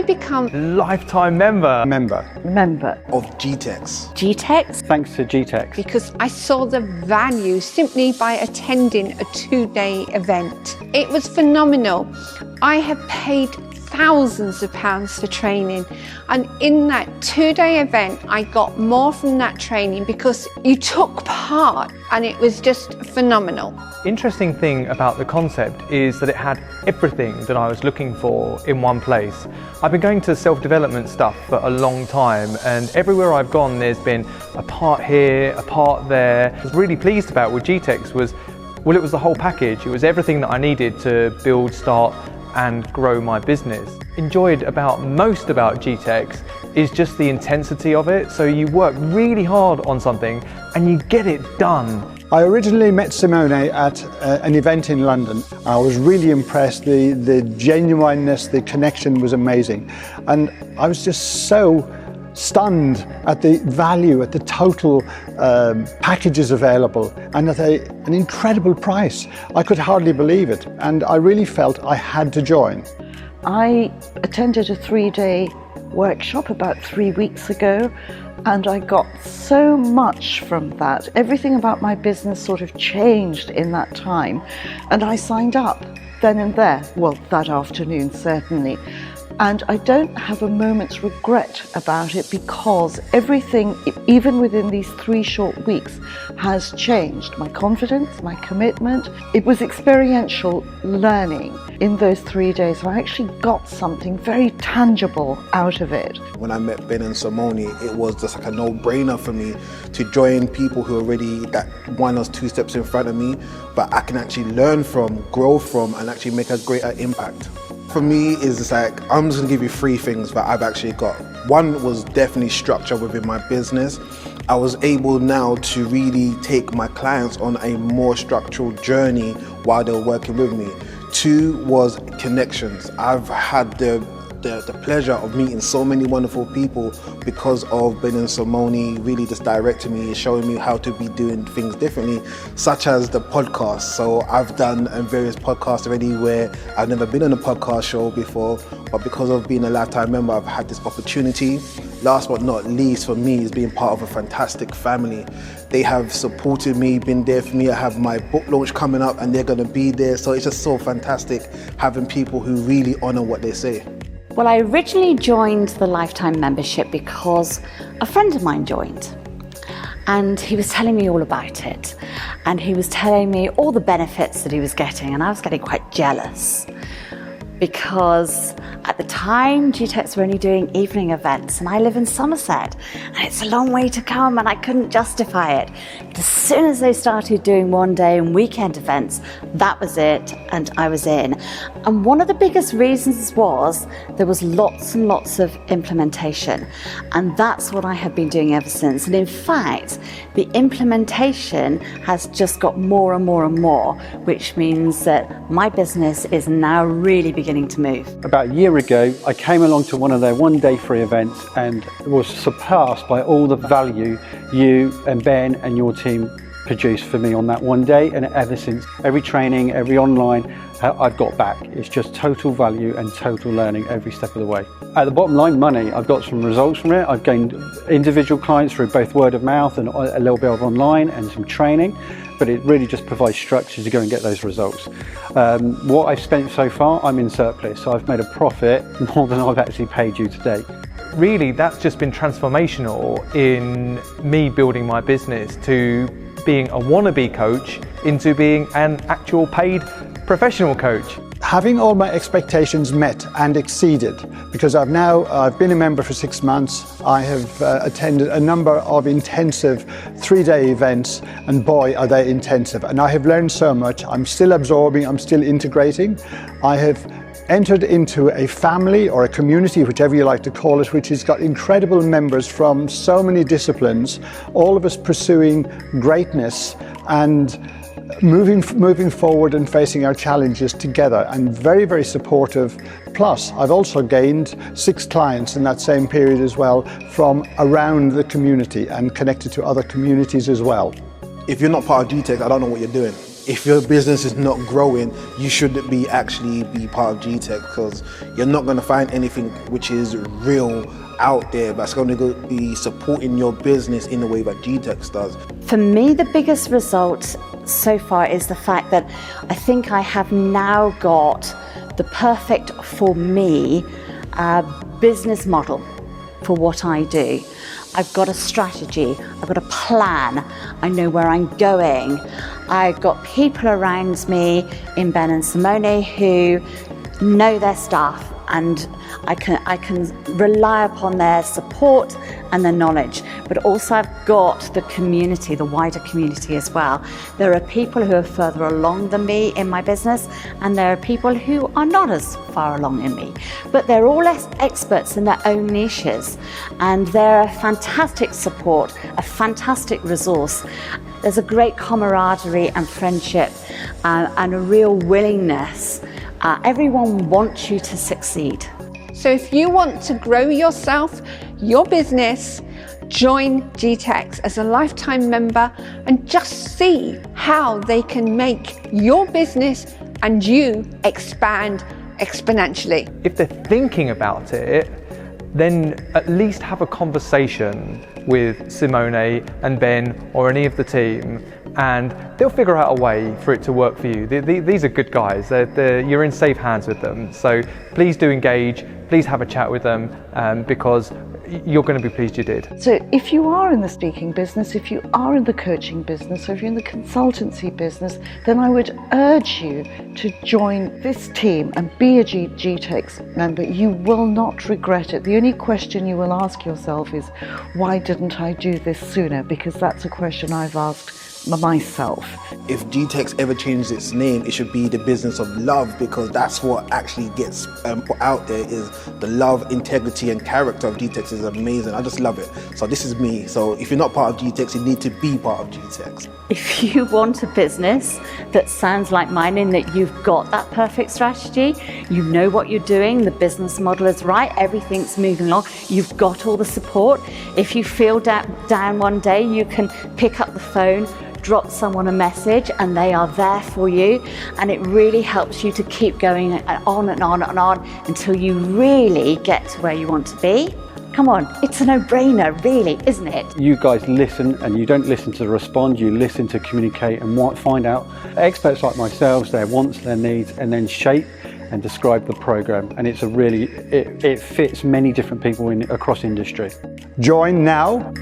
become Lifetime member. Member of GTEx. GTEx thanks to GTEx. because I saw the value simply by attending a 2-day event. It was phenomenal. I have paid thousands of pounds for training, and in that 2-day event I got more from that training because you took part, and it was just phenomenal. Interesting thing about the concept is that it had everything that I was looking for in one place. I've been going to self-development stuff for a long time, and everywhere I've gone there's been a part here, a part there. What I was really pleased about with GTEx was, well, it was the whole package. It was everything that I needed to build, start and grow my business. Enjoyed most about GTEx is just the intensity of it. So you work really hard on something and you get it done. I originally met Simone at an event in London. I was really impressed. The genuineness, the connection was amazing. And I was just so stunned at the value, at the total packages available, and at an incredible price. I could hardly believe it, and I really felt I had to join. I attended a 3-day workshop about 3 weeks ago, and I got so much from that. Everything about my business sort of changed in that time, and I signed up then and there, well, that afternoon certainly. And I don't have a moment's regret about it because everything, even within these 3 short weeks, has changed. My confidence, my commitment. It was experiential learning in those 3 days. So I actually got something very tangible out of it. When I met Ben and Simone, it was just like a no-brainer for me to join people who are already that 1 or 2 steps in front of me, but I can actually learn from, grow from, and actually make a greater impact. For me, is it's like, I'm just gonna give you 3 things that I've actually got. One was definitely structure within my business. I was able now to really take my clients on a more structural journey while they were working with me. 2 was connections. I've had the pleasure of meeting so many wonderful people because of Ben and Simone really just directing me and showing me how to be doing things differently, such as the podcast. So I've done various podcasts already where I've never been on a podcast show before, but because of being a lifetime member, I've had this opportunity. Last but not least for me is being part of a fantastic family. They have supported me, been there for me. I have my book launch coming up and they're gonna be there. So it's just so fantastic having people who really honor what they say. Well, I originally joined the Lifetime membership because a friend of mine joined, and he was telling me all about it, and he was telling me all the benefits that he was getting, and I was getting quite jealous because at the time GTEx were only doing evening events, and I live in Somerset and it's a long way to come and I couldn't justify it. But as soon as they started doing 1-day and weekend events, that was it, and I was in. And one of the biggest reasons was there was lots and lots of implementation, and that's what I have been doing ever since. And in fact, the implementation has just got more and more and more, which means that my business is now really beginning to move. About a year ago, I came along to one of their 1-day free events and was surpassed by all the value you and Ben and your team produced for me on that 1 day, and ever since, every training, every online I've got back, it's just total value and total learning every step of the way. At the bottom line, money, I've got some results from it. I've gained individual clients through both word of mouth and a little bit of online and some training, but it really just provides structure to go and get those results. What I've spent so far, I'm in surplus, so I've made a profit more than I've actually paid you to date. Really, that's just been transformational in me building my business to being a wannabe coach into being an actual paid professional coach. Having all my expectations met and exceeded, because I've been a member for 6 months. I have attended a number of intensive 3-day events, and boy are they intensive, and I have learned so much. I'm still absorbing, I'm still integrating. I have entered into a family or a community, whichever you like to call it, which has got incredible members from so many disciplines, all of us pursuing greatness and moving forward and facing our challenges together, and very, very supportive. Plus, I've also gained 6 clients in that same period as well from around the community and connected to other communities as well. If you're not part of GTEx, I don't know what you're doing. if your business is not growing, you shouldn't be part of GTEC, because you're not going to find anything which is real out there that's going to be supporting your business in the way that GTEC does. For me, the biggest result so far is the fact that I think I have now got the perfect for me business model for what I do. I've got a strategy, I've got a plan, I know where I'm going. I've got people around me in Ben & Simone who know their staff, and I can rely upon their support and their knowledge. But also I've got the community, the wider community as well. There are people who are further along than me in my business, and there are people who are not as far along in me. But they're all experts in their own niches, and they're a fantastic support, a fantastic resource. There's a great camaraderie and friendship and a real willingness. Everyone wants you to succeed. So if you want to grow yourself, your business, join GTEC as a lifetime member and just see how they can make your business and you expand exponentially. If they're thinking about it, then at least have a conversation with Simone and Ben or any of the team, and they'll figure out a way for it to work for you. These are good guys. You're in safe hands with them. So please do engage. Please have a chat with them, because you're going to be pleased you did. So if you are in the speaking business, if you are in the coaching business, or if you're in the consultancy business, then I would urge you to join this team and be a GTEC member. You will not regret it. The only question you will ask yourself is, why didn't I do this sooner? Because that's a question I've asked myself. If GTEC ever changes its name, it should be the business of love, because that's what actually gets put out there, is the love, integrity and character of GTEC is amazing. I just love it. So this is me. So if you're not part of GTEC, you need to be part of GTEC. If you want a business that sounds like mine, in that you've got that perfect strategy, you know what you're doing, the business model is right, everything's moving along, you've got all the support. If you feel down one day, you can pick up the phone, drop someone a message, and they are there for you, and it really helps you to keep going on and on and on until you really get to where you want to be. Come on, it's a no-brainer, really, isn't it? You guys listen, and you don't listen to respond, you listen to communicate and find out experts like myself, their wants, their needs, and then shape and describe the program. And it's it fits many different people across industry. Join now.